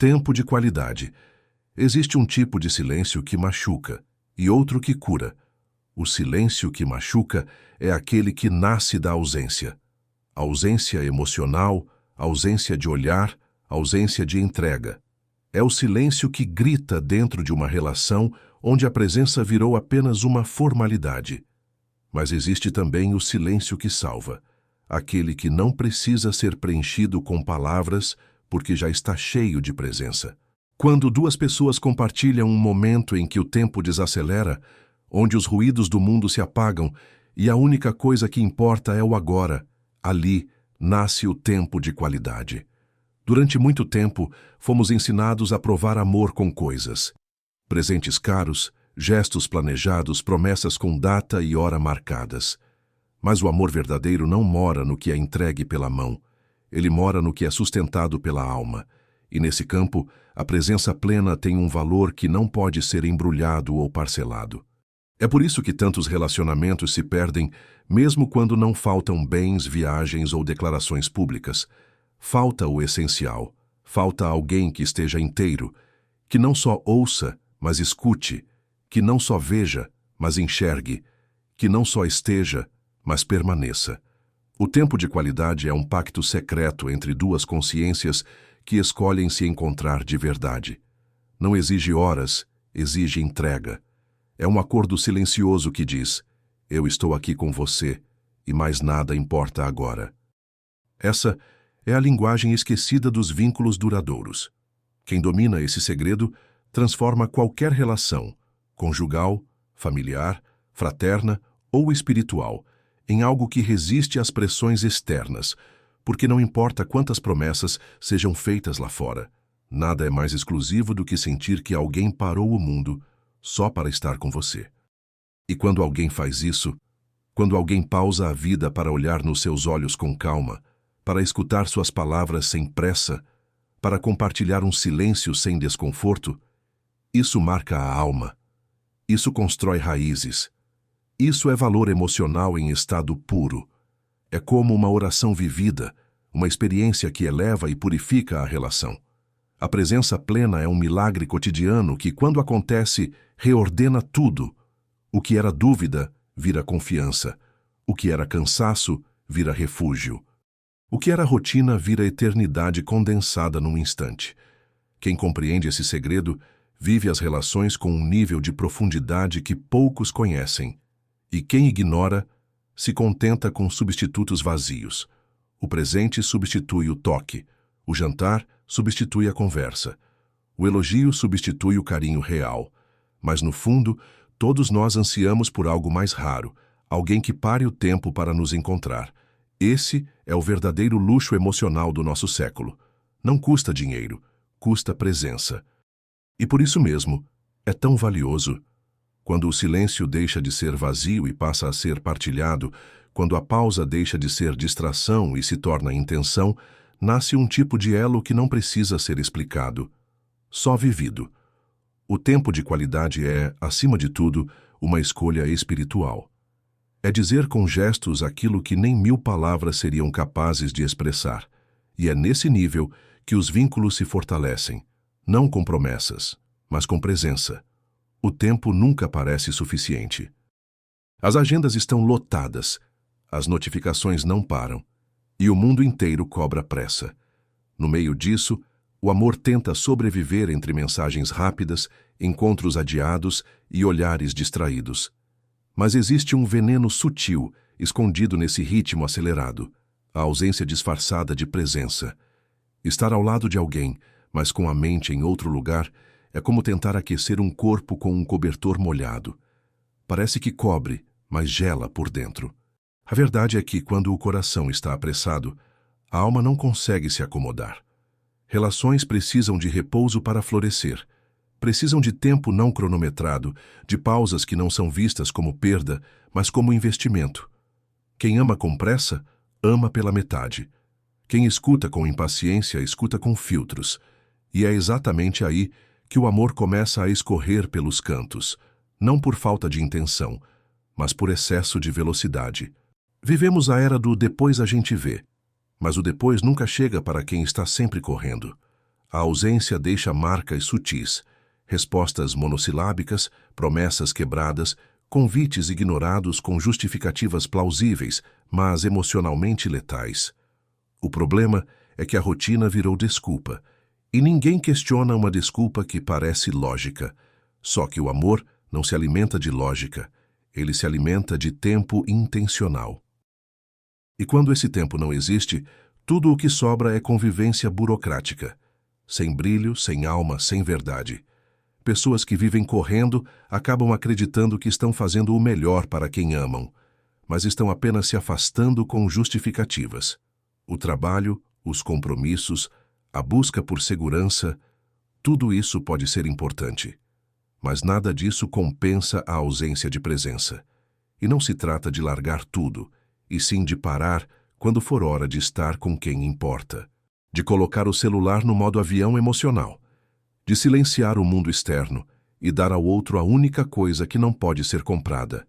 Tempo de qualidade. Existe um tipo de silêncio que machuca e outro que cura. O silêncio que machuca é aquele que nasce da ausência. Ausência emocional, ausência de olhar, ausência de entrega. É o silêncio que grita dentro de uma relação onde a presença virou apenas uma formalidade. Mas existe também o silêncio que salva, aquele que não precisa ser preenchido com palavras porque já está cheio de presença. Quando duas pessoas compartilham um momento em que o tempo desacelera, onde os ruídos do mundo se apagam e a única coisa que importa é o agora, ali nasce o tempo de qualidade. Durante muito tempo, fomos ensinados a provar amor com coisas. Presentes caros, gestos planejados, promessas com data e hora marcadas. Mas o amor verdadeiro não mora no que é entregue pela mão. Ele mora no que é sustentado pela alma. E nesse campo, a presença plena tem um valor que não pode ser embrulhado ou parcelado. É por isso que tantos relacionamentos se perdem, mesmo quando não faltam bens, viagens ou declarações públicas. Falta o essencial. Falta alguém que esteja inteiro, que não só ouça, mas escute, que não só veja, mas enxergue, que não só esteja, mas permaneça. O tempo de qualidade é um pacto secreto entre duas consciências que escolhem se encontrar de verdade. Não exige horas, exige entrega. É um acordo silencioso que diz: eu estou aqui com você e mais nada importa agora. Essa é a linguagem esquecida dos vínculos duradouros. Quem domina esse segredo transforma qualquer relação, conjugal, familiar, fraterna ou espiritual, em algo que resiste às pressões externas, porque não importa quantas promessas sejam feitas lá fora, nada é mais exclusivo do que sentir que alguém parou o mundo só para estar com você. E quando alguém faz isso, quando alguém pausa a vida para olhar nos seus olhos com calma, para escutar suas palavras sem pressa, para compartilhar um silêncio sem desconforto, isso marca a alma. Isso constrói raízes. Isso é valor emocional em estado puro. É como uma oração vivida, uma experiência que eleva e purifica a relação. A presença plena é um milagre cotidiano que, quando acontece, reordena tudo. O que era dúvida vira confiança. O que era cansaço vira refúgio. O que era rotina vira eternidade condensada num instante. Quem compreende esse segredo vive as relações com um nível de profundidade que poucos conhecem. E quem ignora se contenta com substitutos vazios. O presente substitui o toque. O jantar substitui a conversa. O elogio substitui o carinho real. Mas, no fundo, todos nós ansiamos por algo mais raro, alguém que pare o tempo para nos encontrar. Esse é o verdadeiro luxo emocional do nosso século. Não custa dinheiro, custa presença. E por isso mesmo, é tão valioso. Quando o silêncio deixa de ser vazio e passa a ser partilhado, quando a pausa deixa de ser distração e se torna intenção, nasce um tipo de elo que não precisa ser explicado, só vivido. O tempo de qualidade é, acima de tudo, uma escolha espiritual. É dizer com gestos aquilo que nem 1000 palavras seriam capazes de expressar. E é nesse nível que os vínculos se fortalecem, não com promessas, mas com presença. O tempo nunca parece suficiente. As agendas estão lotadas, as notificações não param, e o mundo inteiro cobra pressa. No meio disso, o amor tenta sobreviver entre mensagens rápidas, encontros adiados e olhares distraídos. Mas existe um veneno sutil, escondido nesse ritmo acelerado, a ausência disfarçada de presença. Estar ao lado de alguém, mas com a mente em outro lugar, é como tentar aquecer um corpo com um cobertor molhado. Parece que cobre, mas gela por dentro. A verdade é que, quando o coração está apressado, a alma não consegue se acomodar. Relações precisam de repouso para florescer. Precisam de tempo não cronometrado, de pausas que não são vistas como perda, mas como investimento. Quem ama com pressa, ama pela metade. Quem escuta com impaciência, escuta com filtros. E é exatamente aí que o amor começa a escorrer pelos cantos, não por falta de intenção, mas por excesso de velocidade. Vivemos a era do depois a gente vê, mas o depois nunca chega para quem está sempre correndo. A ausência deixa marcas sutis, respostas monossilábicas, promessas quebradas, convites ignorados com justificativas plausíveis, mas emocionalmente letais. O problema é que a rotina virou desculpa, e ninguém questiona uma desculpa que parece lógica. Só que o amor não se alimenta de lógica, ele se alimenta de tempo intencional. E quando esse tempo não existe, tudo o que sobra é convivência burocrática, sem brilho, sem alma, sem verdade. Pessoas que vivem correndo acabam acreditando que estão fazendo o melhor para quem amam, mas estão apenas se afastando com justificativas. O trabalho, os compromissos, a busca por segurança, tudo isso pode ser importante. Mas nada disso compensa a ausência de presença. E não se trata de largar tudo, e sim de parar quando for hora de estar com quem importa. De colocar o celular no modo avião emocional. De silenciar o mundo externo e dar ao outro a única coisa que não pode ser comprada: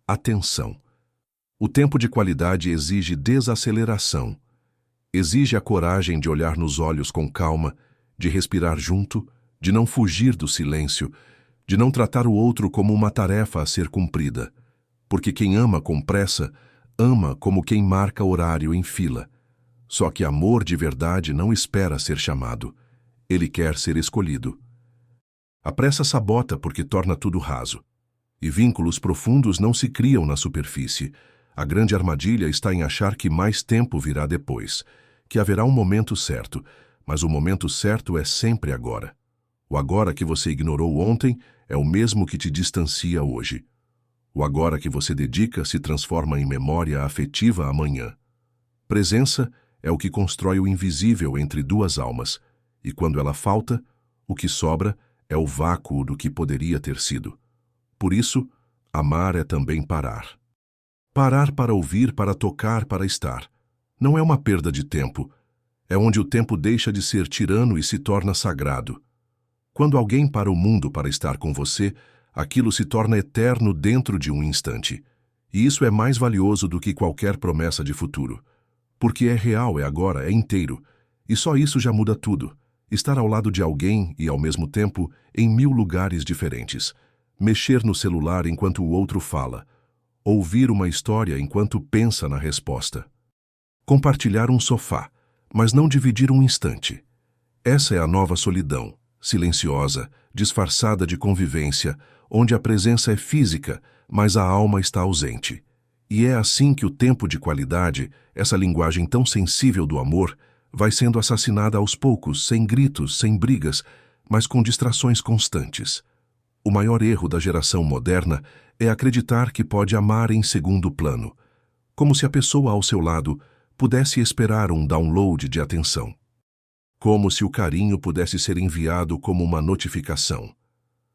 atenção. O tempo de qualidade exige desaceleração. Exige a coragem de olhar nos olhos com calma, de respirar junto, de não fugir do silêncio, de não tratar o outro como uma tarefa a ser cumprida. Porque quem ama com pressa, ama como quem marca horário em fila. Só que amor de verdade não espera ser chamado. Ele quer ser escolhido. A pressa sabota porque torna tudo raso. E vínculos profundos não se criam na superfície. A grande armadilha está em achar que mais tempo virá depois, que haverá um momento certo, mas o momento certo é sempre agora. O agora que você ignorou ontem é o mesmo que te distancia hoje. O agora que você dedica se transforma em memória afetiva amanhã. Presença é o que constrói o invisível entre duas almas, e quando ela falta, o que sobra é o vácuo do que poderia ter sido. Por isso, amar é também parar. Parar para ouvir, para tocar, para estar. Não é uma perda de tempo. É onde o tempo deixa de ser tirano e se torna sagrado. Quando alguém para o mundo para estar com você, aquilo se torna eterno dentro de um instante. E isso é mais valioso do que qualquer promessa de futuro. Porque é real, é agora, é inteiro. E só isso já muda tudo. Estar ao lado de alguém e, ao mesmo tempo, em 1000 lugares diferentes. Mexer no celular enquanto o outro fala. Ouvir uma história enquanto pensa na resposta. Compartilhar um sofá, mas não dividir um instante. Essa é a nova solidão, silenciosa, disfarçada de convivência, onde a presença é física, mas a alma está ausente. E é assim que o tempo de qualidade, essa linguagem tão sensível do amor, vai sendo assassinada aos poucos, sem gritos, sem brigas, mas com distrações constantes. O maior erro da geração moderna é acreditar que pode amar em segundo plano, como se a pessoa ao seu lado pudesse esperar um download de atenção. Como se o carinho pudesse ser enviado como uma notificação.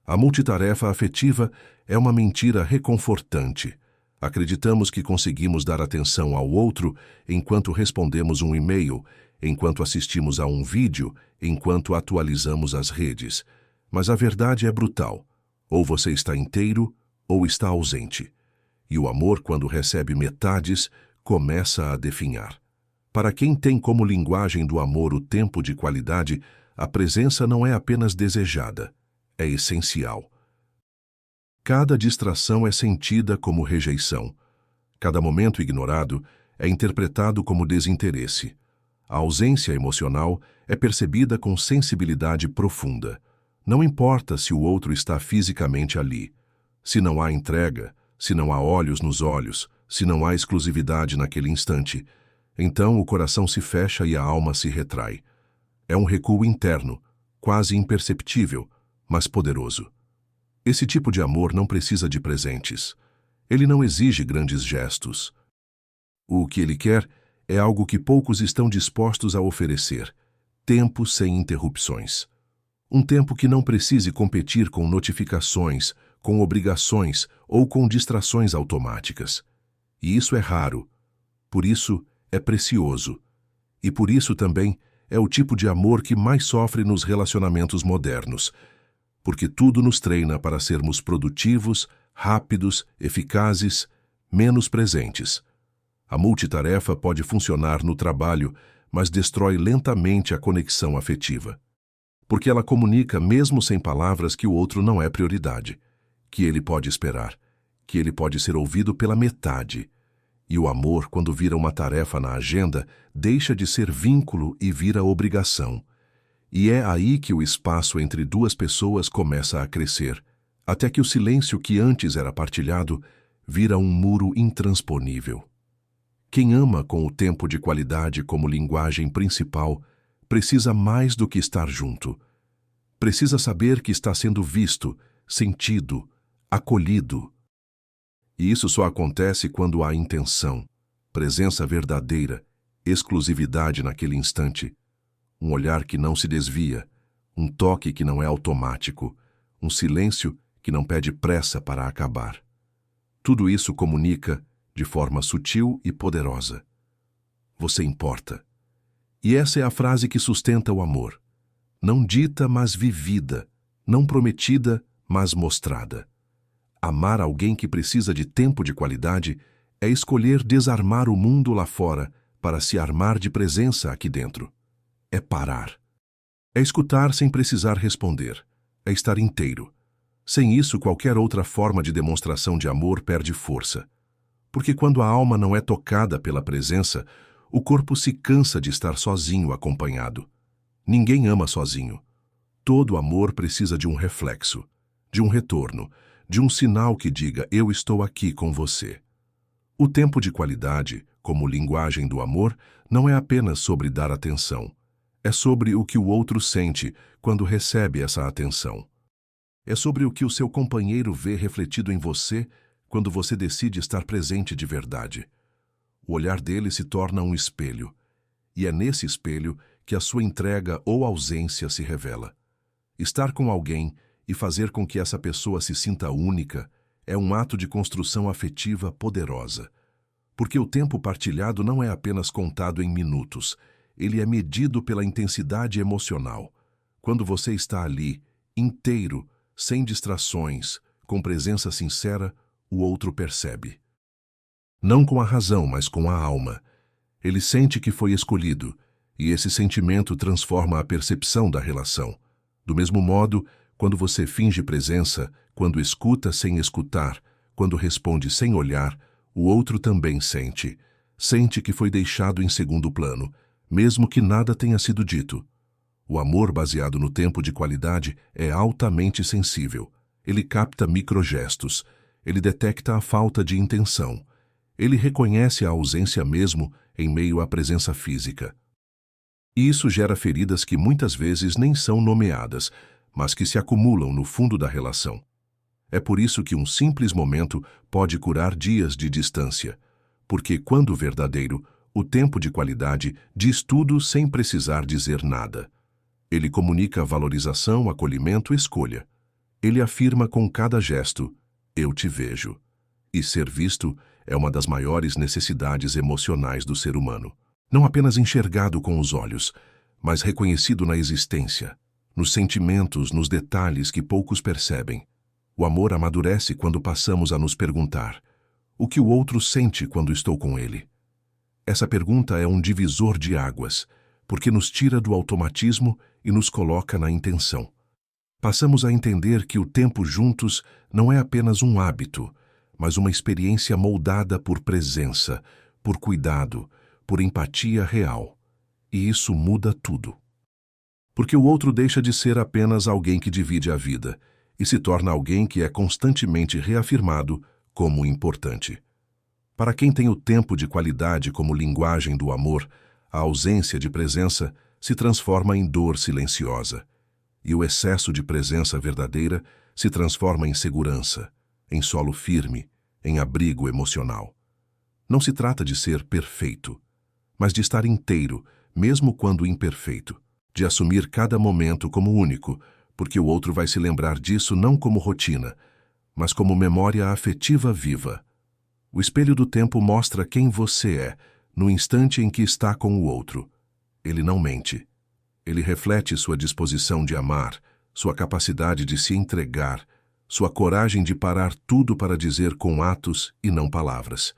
A multitarefa afetiva é uma mentira reconfortante. Acreditamos que conseguimos dar atenção ao outro enquanto respondemos um e-mail, enquanto assistimos a um vídeo, enquanto atualizamos as redes. Mas a verdade é brutal. Ou você está inteiro, ou está ausente. E o amor, quando recebe metades, começa a definhar. Para quem tem como linguagem do amor o tempo de qualidade, a presença não é apenas desejada, é essencial. Cada distração é sentida como rejeição. Cada momento ignorado é interpretado como desinteresse. A ausência emocional é percebida com sensibilidade profunda. Não importa se o outro está fisicamente ali. Se não há entrega, se não há olhos nos olhos, se não há exclusividade naquele instante, então o coração se fecha e a alma se retrai. É um recuo interno, quase imperceptível, mas poderoso. Esse tipo de amor não precisa de presentes. Ele não exige grandes gestos. O que ele quer é algo que poucos estão dispostos a oferecer: tempo sem interrupções. Um tempo que não precise competir com notificações, com obrigações ou com distrações automáticas. E isso é raro. Por isso, é precioso. E por isso também é o tipo de amor que mais sofre nos relacionamentos modernos. Porque tudo nos treina para sermos produtivos, rápidos, eficazes, menos presentes. A multitarefa pode funcionar no trabalho, mas destrói lentamente a conexão afetiva. porque ela comunica mesmo sem palavras que o outro não é prioridade, que ele pode esperar, que ele pode ser ouvido pela metade. E o amor, quando vira uma tarefa na agenda, deixa de ser vínculo e vira obrigação. E é aí que o espaço entre duas pessoas começa a crescer, até que o silêncio que antes era partilhado vira um muro intransponível. Quem ama com o tempo de qualidade como linguagem principal precisa mais do que estar junto. Precisa saber que está sendo visto, sentido, acolhido. E isso só acontece quando há intenção, presença verdadeira, exclusividade naquele instante, um olhar que não se desvia, um toque que não é automático, um silêncio que não pede pressa para acabar. Tudo isso comunica de forma sutil e poderosa. Você importa. E essa é a frase que sustenta o amor. Não dita, mas vivida. Não prometida, mas mostrada. Amar alguém que precisa de tempo de qualidade é escolher desarmar o mundo lá fora para se armar de presença aqui dentro. É parar. É escutar sem precisar responder. É estar inteiro. Sem isso, qualquer outra forma de demonstração de amor perde força. Porque quando a alma não é tocada pela presença, o corpo se cansa de estar sozinho acompanhado. Ninguém ama sozinho. Todo amor precisa de um reflexo, de um retorno, de um sinal que diga eu estou aqui com você. O tempo de qualidade, como linguagem do amor, não é apenas sobre dar atenção. É sobre o que o outro sente quando recebe essa atenção. É sobre o que o seu companheiro vê refletido em você quando você decide estar presente de verdade. O olhar dele se torna um espelho, e é nesse espelho que a sua entrega ou ausência se revela. Estar com alguém e fazer com que essa pessoa se sinta única é um ato de construção afetiva poderosa. Porque o tempo partilhado não é apenas contado em minutos, ele é medido pela intensidade emocional. Quando você está ali, inteiro, sem distrações, com presença sincera, o outro percebe. Não com a razão, mas com a alma. Ele sente que foi escolhido, e esse sentimento transforma a percepção da relação. Do mesmo modo, quando você finge presença, quando escuta sem escutar, quando responde sem olhar, o outro também sente. Sente que foi deixado em segundo plano, mesmo que nada tenha sido dito. O amor baseado no tempo de qualidade é altamente sensível. Ele capta microgestos. Ele detecta a falta de intenção. Ele reconhece a ausência mesmo em meio à presença física. E isso gera feridas que muitas vezes nem são nomeadas, mas que se acumulam no fundo da relação. É por isso que um simples momento pode curar dias de distância. Porque, quando verdadeiro, o tempo de qualidade diz tudo sem precisar dizer nada. Ele comunica valorização, acolhimento e escolha. Ele afirma com cada gesto, eu te vejo. E ser visto é uma das maiores necessidades emocionais do ser humano. Não apenas enxergado com os olhos, mas reconhecido na existência, nos sentimentos, nos detalhes que poucos percebem. O amor amadurece quando passamos a nos perguntar, o que o outro sente quando estou com ele? Essa pergunta é um divisor de águas, porque nos tira do automatismo e nos coloca na intenção. Passamos a entender que o tempo juntos não é apenas um hábito, mas uma experiência moldada por presença, por cuidado, por empatia real. E isso muda tudo. Porque o outro deixa de ser apenas alguém que divide a vida e se torna alguém que é constantemente reafirmado como importante. Para quem tem o tempo de qualidade como linguagem do amor, a ausência de presença se transforma em dor silenciosa, e o excesso de presença verdadeira se transforma em segurança, em solo firme, em abrigo emocional. Não se trata de ser perfeito, mas de estar inteiro, mesmo quando imperfeito, de assumir cada momento como único, porque o outro vai se lembrar disso não como rotina, mas como memória afetiva viva. O espelho do tempo mostra quem você é, no instante em que está com o outro. Ele não mente. Ele reflete sua disposição de amar, sua capacidade de se entregar, sua coragem de parar tudo para dizer com atos e não palavras.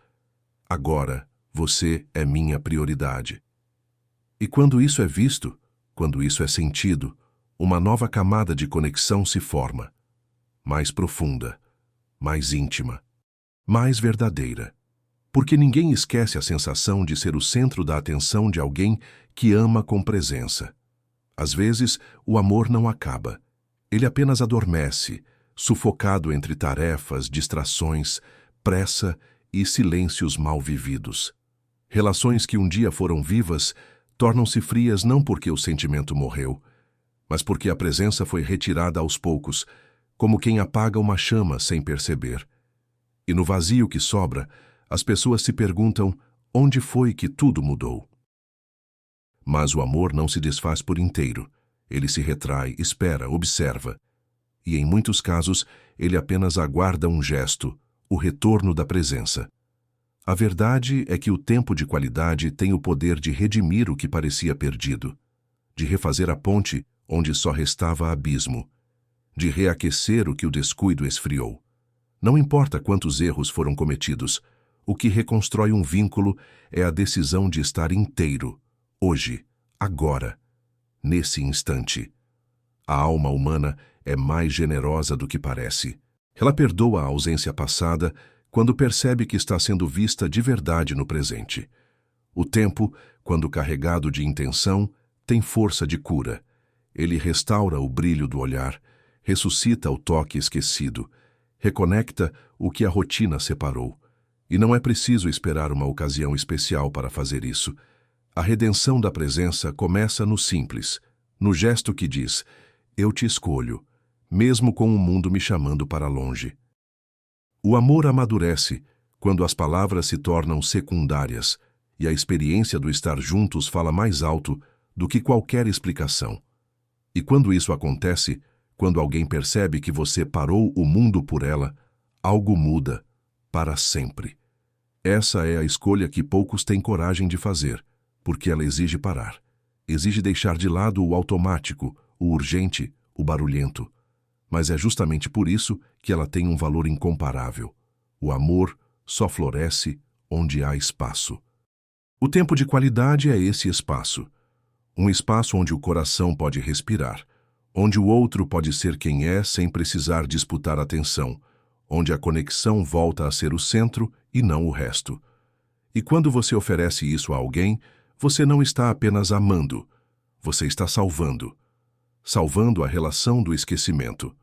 Agora, você é minha prioridade. E quando isso é visto, quando isso é sentido, uma nova camada de conexão se forma, mais profunda, mais íntima, mais verdadeira. Porque ninguém esquece a sensação de ser o centro da atenção de alguém que ama com presença. Às vezes, o amor não acaba. Ele apenas adormece, sufocado entre tarefas, distrações, pressa e silêncios mal vividos. Relações que um dia foram vivas tornam-se frias não porque o sentimento morreu, mas porque a presença foi retirada aos poucos, como quem apaga uma chama sem perceber. E no vazio que sobra, as pessoas se perguntam onde foi que tudo mudou. Mas o amor não se desfaz por inteiro. Ele se retrai, espera, observa. E em muitos casos, ele apenas aguarda um gesto, o retorno da presença. A verdade é que o tempo de qualidade tem o poder de redimir o que parecia perdido, de refazer a ponte onde só restava abismo, de reaquecer o que o descuido esfriou. Não importa quantos erros foram cometidos, o que reconstrói um vínculo é a decisão de estar inteiro, hoje, agora, nesse instante. A alma humana é mais generosa do que parece. Ela perdoa a ausência passada quando percebe que está sendo vista de verdade no presente. O tempo, quando carregado de intenção, tem força de cura. Ele restaura o brilho do olhar, ressuscita o toque esquecido, reconecta o que a rotina separou. E não é preciso esperar uma ocasião especial para fazer isso. A redenção da presença começa no simples, no gesto que diz: eu te escolho, mesmo com o mundo me chamando para longe. O amor amadurece quando as palavras se tornam secundárias e a experiência do estar juntos fala mais alto do que qualquer explicação. E quando isso acontece, quando alguém percebe que você parou o mundo por ela, algo muda para sempre. Essa é a escolha que poucos têm coragem de fazer, porque ela exige parar. Exige deixar de lado o automático, o urgente, o barulhento. Mas é justamente por isso que ela tem um valor incomparável. O amor só floresce onde há espaço. O tempo de qualidade é esse espaço. Um espaço onde o coração pode respirar, onde o outro pode ser quem é sem precisar disputar atenção, onde a conexão volta a ser o centro e não o resto. E quando você oferece isso a alguém, você não está apenas amando, você está salvando. Salvando a relação do esquecimento,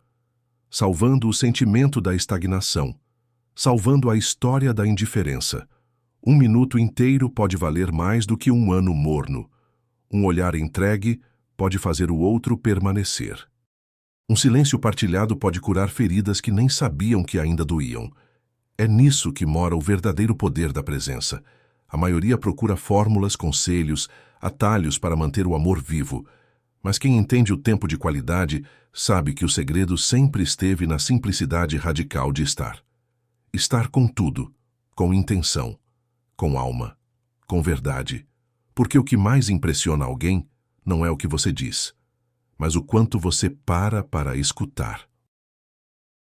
salvando o sentimento da estagnação, salvando a história da indiferença. Um minuto inteiro pode valer mais do que um ano morno. Um olhar entregue pode fazer o outro permanecer. Um silêncio partilhado pode curar feridas que nem sabiam que ainda doíam. É nisso que mora o verdadeiro poder da presença. A maioria procura fórmulas, conselhos, atalhos para manter o amor vivo. Mas quem entende o tempo de qualidade sabe que o segredo sempre esteve na simplicidade radical de estar. Estar com tudo, com intenção, com alma, com verdade. Porque o que mais impressiona alguém não é o que você diz, mas o quanto você para escutar.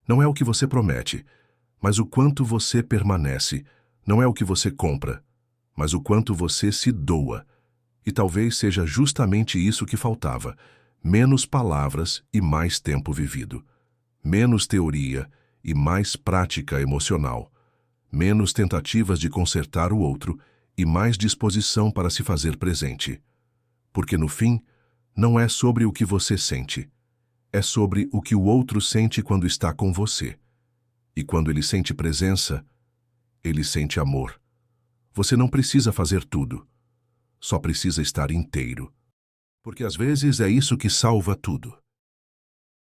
Não é o que você promete, mas o quanto você permanece. Não é o que você compra, mas o quanto você se doa. E talvez seja justamente isso que faltava: menos palavras e mais tempo vivido. Menos teoria e mais prática emocional. Menos tentativas de consertar o outro e mais disposição para se fazer presente. Porque no fim, não é sobre o que você sente. É sobre o que o outro sente quando está com você. E quando ele sente presença, ele sente amor. Você não precisa fazer tudo. Só precisa estar inteiro. Porque às vezes é isso que salva tudo.